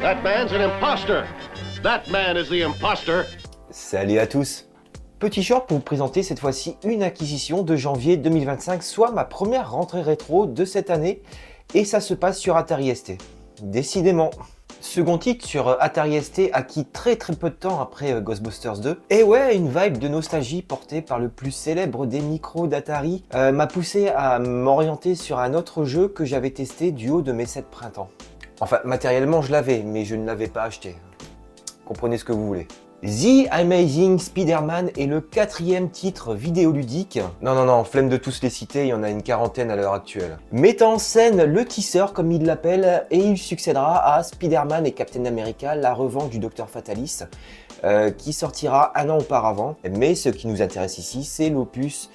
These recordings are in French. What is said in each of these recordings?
That man's an imposter. That man is the imposter. Salut à tous. Petit short pour vous présenter cette fois-ci une acquisition de janvier 2025, soit ma première rentrée rétro de cette année, et ça se passe sur Atari ST. Décidément. Second titre sur Atari ST, acquis très peu de temps après Ghostbusters 2. Et ouais, une vibe de nostalgie portée par le plus célèbre des micros d'Atari m'a poussé à m'orienter sur un autre jeu que j'avais testé du haut de mes 7 printemps. Enfin, matériellement je l'avais, mais je ne l'avais pas acheté. Comprenez ce que vous voulez. The Amazing Spider-Man est le 4e titre vidéoludique. Non, flemme de tous les citer, il y en a une quarantaine à l'heure actuelle. Mettant en scène le tisseur, comme il l'appelle, et il succédera à Spider-Man et Captain America, la revanche du Docteur Fatalis, qui sortira un an auparavant. Mais ce qui nous intéresse ici, c'est l'opus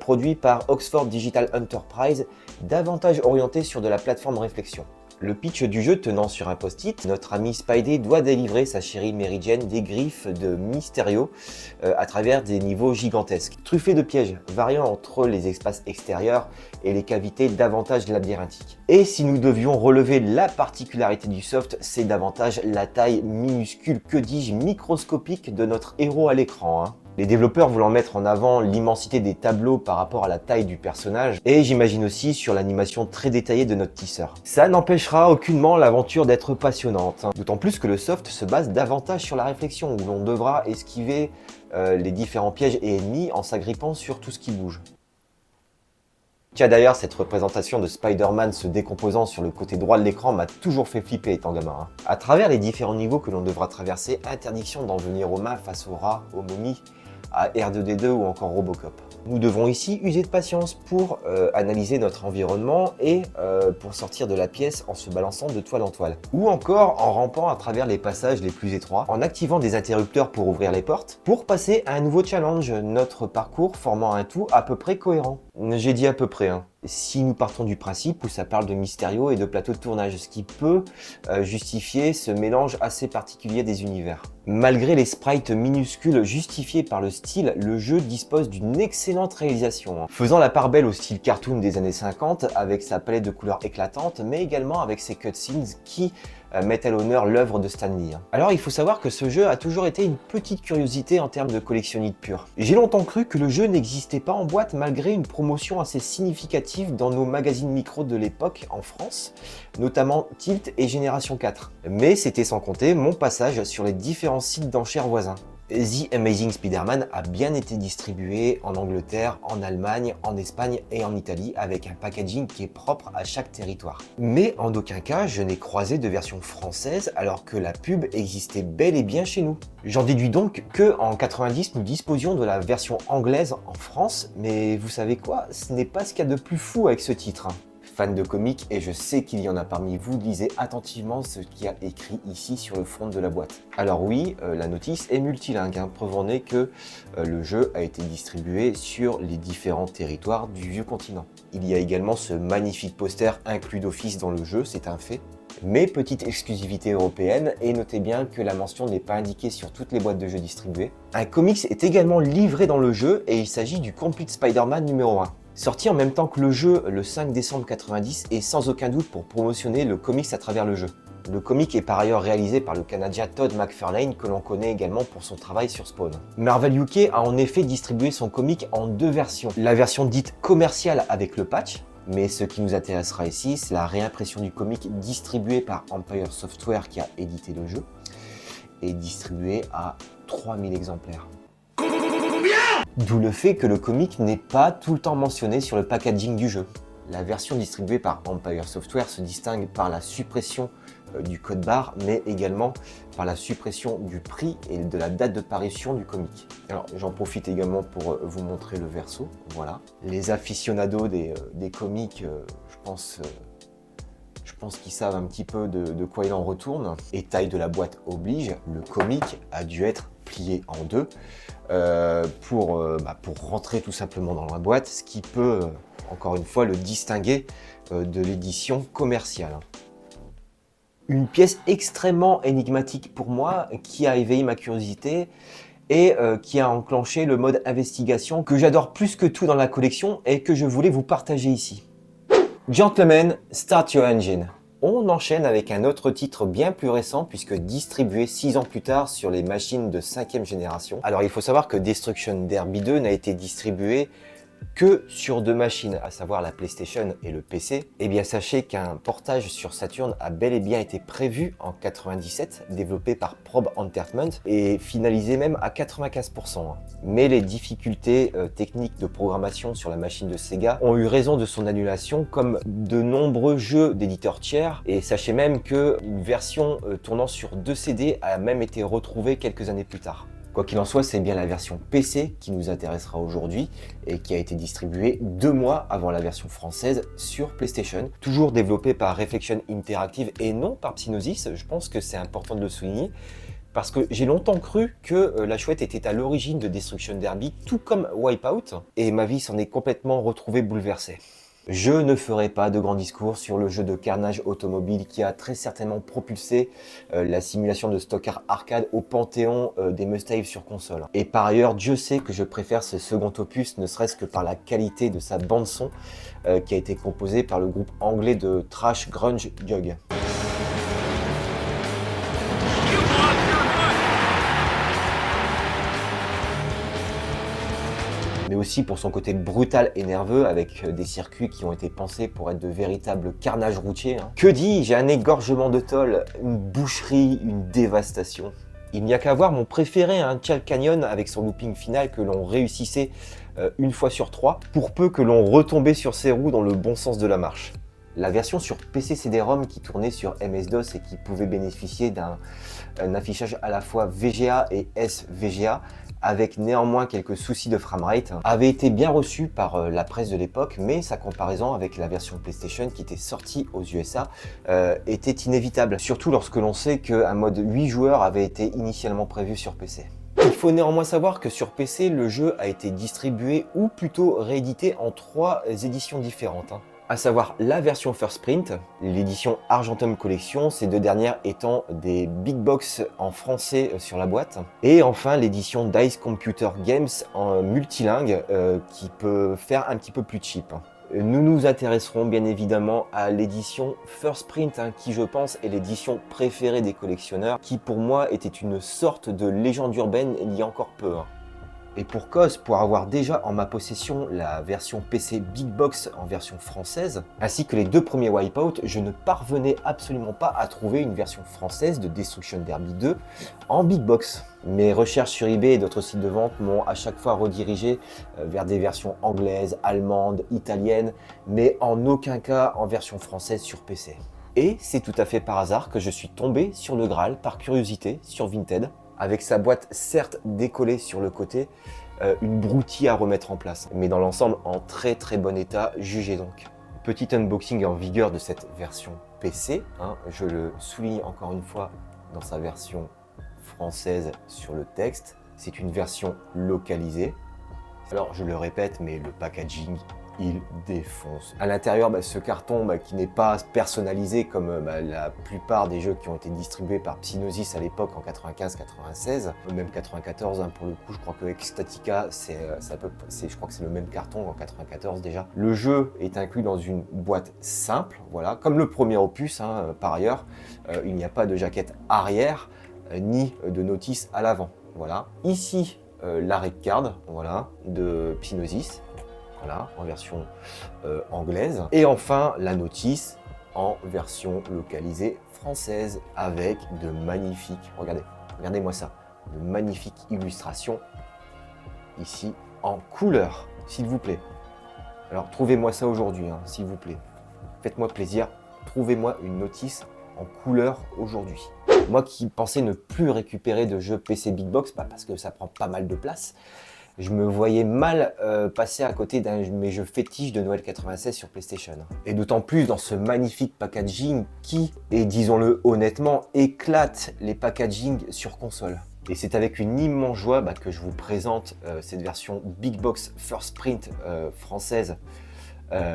produit par Oxford Digital Enterprise, davantage orienté sur de la plateforme réflexion. Le pitch du jeu tenant sur un post-it, notre ami Spidey doit délivrer sa chérie Mary Jane des griffes de Mysterio à travers des niveaux gigantesques, truffés de pièges variant entre les espaces extérieurs et les cavités davantage labyrinthiques. Et si nous devions relever la particularité du soft, c'est davantage la taille minuscule, que dis-je, microscopique de notre héros à l'écran. Les développeurs voulant mettre en avant l'immensité des tableaux par rapport à la taille du personnage, et j'imagine aussi sur l'animation très détaillée de notre tisseur. Ça n'empêchera aucunement l'aventure d'être passionnante, d'autant plus que le soft se base davantage sur la réflexion, où l'on devra esquiver les différents pièges et ennemis en s'agrippant sur tout ce qui bouge. Tiens, d'ailleurs, cette représentation de Spider-Man se décomposant sur le côté droit de l'écran m'a toujours fait flipper étant gamin. À travers les différents niveaux que l'on devra traverser, interdiction d'en venir aux mains face aux rats, aux momies, à R2D2 ou encore Robocop. Nous devons ici user de patience pour analyser notre environnement et pour sortir de la pièce en se balançant de toile en toile. Ou encore en rampant à travers les passages les plus étroits, en activant des interrupteurs pour ouvrir les portes, pour passer à un nouveau challenge, notre parcours formant un tout à peu près cohérent. J'ai dit à peu près, Si nous partons du principe où ça parle de Mysterio et de plateau de tournage, ce qui peut justifier ce mélange assez particulier des univers. Malgré les sprites minuscules justifiés par le style, le jeu dispose d'une excellente réalisation, faisant la part belle au style cartoon des années 50 avec sa palette de couleurs éclatantes, mais également avec ses cutscenes qui mettent à l'honneur l'œuvre de Stan Lee. Alors il faut savoir que ce jeu a toujours été une petite curiosité en termes de collectionnite pure. J'ai longtemps cru que le jeu n'existait pas en boîte malgré une promotion assez significative dans nos magazines micro de l'époque en France, notamment Tilt et Génération 4. Mais c'était sans compter mon passage sur les différents sites d'enchères voisins. The Amazing Spider-Man a bien été distribué en Angleterre, en Allemagne, en Espagne et en Italie avec un packaging qui est propre à chaque territoire. Mais en aucun cas je n'ai croisé de version française alors que la pub existait bel et bien chez nous. J'en déduis donc que en 90 nous disposions de la version anglaise en France, mais vous savez quoi, ce n'est pas ce qu'il y a de plus fou avec ce titre. Fan de comics, et je sais qu'il y en a parmi vous, lisez attentivement ce qu'il y a écrit ici sur le front de la boîte. Alors oui, la notice est multilingue, preuve en est que le jeu a été distribué sur les différents territoires du vieux continent. Il y a également ce magnifique poster inclus d'office dans le jeu, c'est un fait. Mais petite exclusivité européenne, et notez bien que la mention n'est pas indiquée sur toutes les boîtes de jeux distribuées. Un comics est également livré dans le jeu, et il s'agit du Complete Spider-Man numéro 1. Sorti en même temps que le jeu le 5 décembre 90 et sans aucun doute pour promotionner le comics à travers le jeu. Le comic est par ailleurs réalisé par le Canadien Todd McFarlane que l'on connaît également pour son travail sur Spawn. Marvel UK a en effet distribué son comic en deux versions. La version dite commerciale avec le patch, mais ce qui nous intéressera ici, c'est la réimpression du comic distribué par Empire Software qui a édité le jeu et distribué à 3000 exemplaires. D'où le fait que le comic n'est pas tout le temps mentionné sur le packaging du jeu. La version distribuée par Empire Software se distingue par la suppression du code barre, mais également par la suppression du prix et de la date de parution du comic. Alors j'en profite également pour vous montrer le verso, voilà. Les aficionados des comics, je pense qu'ils savent un petit peu de quoi il en retourne. Et taille de la boîte oblige, le comic a dû être plié en deux pour rentrer tout simplement dans la boîte, ce qui peut, encore une fois, le distinguer de l'édition commerciale. Une pièce extrêmement énigmatique pour moi, qui a éveillé ma curiosité et qui a enclenché le mode investigation que j'adore plus que tout dans la collection et que je voulais vous partager ici. Gentlemen, start your engine. On enchaîne avec un autre titre bien plus récent puisque distribué 6 ans plus tard sur les machines de 5e génération. Alors il faut savoir que Destruction Derby 2 n'a été distribué que sur 2 machines, à savoir la PlayStation et le PC. Eh bien sachez qu'un portage sur Saturn a bel et bien été prévu en 97, développé par Probe Entertainment et finalisé même à 95%. Mais les difficultés techniques de programmation sur la machine de Sega ont eu raison de son annulation, comme de nombreux jeux d'éditeurs tiers. Et sachez même qu'une version tournant sur 2 CD a même été retrouvée quelques années plus tard. Quoi qu'il en soit, c'est bien la version PC qui nous intéressera aujourd'hui et qui a été distribuée 2 mois avant la version française sur PlayStation. Toujours développée par Reflection Interactive et non par Psygnosis. Je pense que c'est important de le souligner parce que j'ai longtemps cru que la chouette était à l'origine de Destruction Derby, tout comme Wipeout, et ma vie s'en est complètement retrouvée bouleversée. Je ne ferai pas de grand discours sur le jeu de carnage automobile qui a très certainement propulsé la simulation de stock car arcade au panthéon des must-have sur console. Et par ailleurs, Dieu sait que je préfère ce second opus, ne serait-ce que par la qualité de sa bande-son qui a été composée par le groupe anglais de thrash grunge Jug. Mais aussi pour son côté brutal et nerveux avec des circuits qui ont été pensés pour être de véritables carnages routiers. Que dis-je, un égorgement de tôle, une boucherie, une dévastation. Il n'y a qu'à voir mon préféré, Chal Canyon, avec son looping final que l'on réussissait une fois sur 3, pour peu que l'on retombait sur ses roues dans le bon sens de la marche. La version sur PC CD-ROM qui tournait sur MS-DOS et qui pouvait bénéficier d'un affichage à la fois VGA et SVGA, avec néanmoins quelques soucis de framerate, avait été bien reçu par la presse de l'époque, mais sa comparaison avec la version PlayStation qui était sortie aux USA était inévitable, surtout lorsque l'on sait qu'un mode 8 joueurs avait été initialement prévu sur PC. Il faut néanmoins savoir que sur PC, le jeu a été distribué ou plutôt réédité en 3 éditions différentes. À savoir la version First Print, l'édition Argentum Collection, ces 2 dernières étant des big box en français sur la boîte, et enfin l'édition Dice Computer Games en multilingue qui peut faire un petit peu plus cheap. Nous nous intéresserons bien évidemment à l'édition First Print qui je pense est l'édition préférée des collectionneurs, qui pour moi était une sorte de légende urbaine il y a encore peu. Et pour cause, pour avoir déjà en ma possession la version PC Big Box en version française, ainsi que les 2 premiers Wipeout, je ne parvenais absolument pas à trouver une version française de Destruction Derby 2 en Big Box. Mes recherches sur eBay et d'autres sites de vente m'ont à chaque fois redirigé vers des versions anglaises, allemandes, italiennes, mais en aucun cas en version française sur PC. Et c'est tout à fait par hasard que je suis tombé sur le Graal par curiosité sur Vinted, avec sa boîte certes décollée sur le côté, une broutille à remettre en place, mais dans l'ensemble en très bon état, jugez donc. Petit unboxing en vigueur de cette version PC, je le souligne encore une fois dans sa version française sur le texte, c'est une version localisée. Alors je le répète, mais le packaging, il défonce. À l'intérieur, ce carton qui n'est pas personnalisé comme la plupart des jeux qui ont été distribués par Psygnosis à l'époque en 95-96, même 94 pour le coup, je crois que Ecstatica, je crois que c'est le même carton en 94 déjà. Le jeu est inclus dans une boîte simple, voilà, comme le premier opus par ailleurs. Il n'y a pas de jaquette arrière, ni de notice à l'avant, voilà. Ici, l'arrêt card, voilà, de Psygnosis. Voilà, en version anglaise. Et enfin, la notice en version localisée française avec de magnifiques, regardez-moi ça, de magnifiques illustrations ici en couleur, s'il vous plaît. Alors, trouvez-moi ça aujourd'hui, s'il vous plaît. Faites-moi plaisir, trouvez-moi une notice en couleur aujourd'hui. Moi qui pensais ne plus récupérer de jeux PC Big Box, parce que ça prend pas mal de place, je me voyais mal passer à côté d'un de mes jeux fétiches de Noël 96 sur PlayStation. Et d'autant plus dans ce magnifique packaging qui, et disons-le honnêtement, éclate les packagings sur console. Et c'est avec une immense joie que je vous présente cette version Big Box First Print française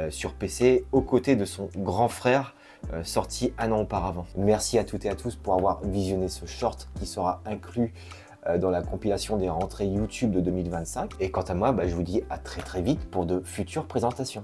sur PC, aux côtés de son grand frère, sorti 1 an auparavant. Merci à toutes et à tous pour avoir visionné ce short qui sera inclus dans la compilation des rentrées YouTube de 2025. Et quant à moi, je vous dis à très vite pour de futures présentations.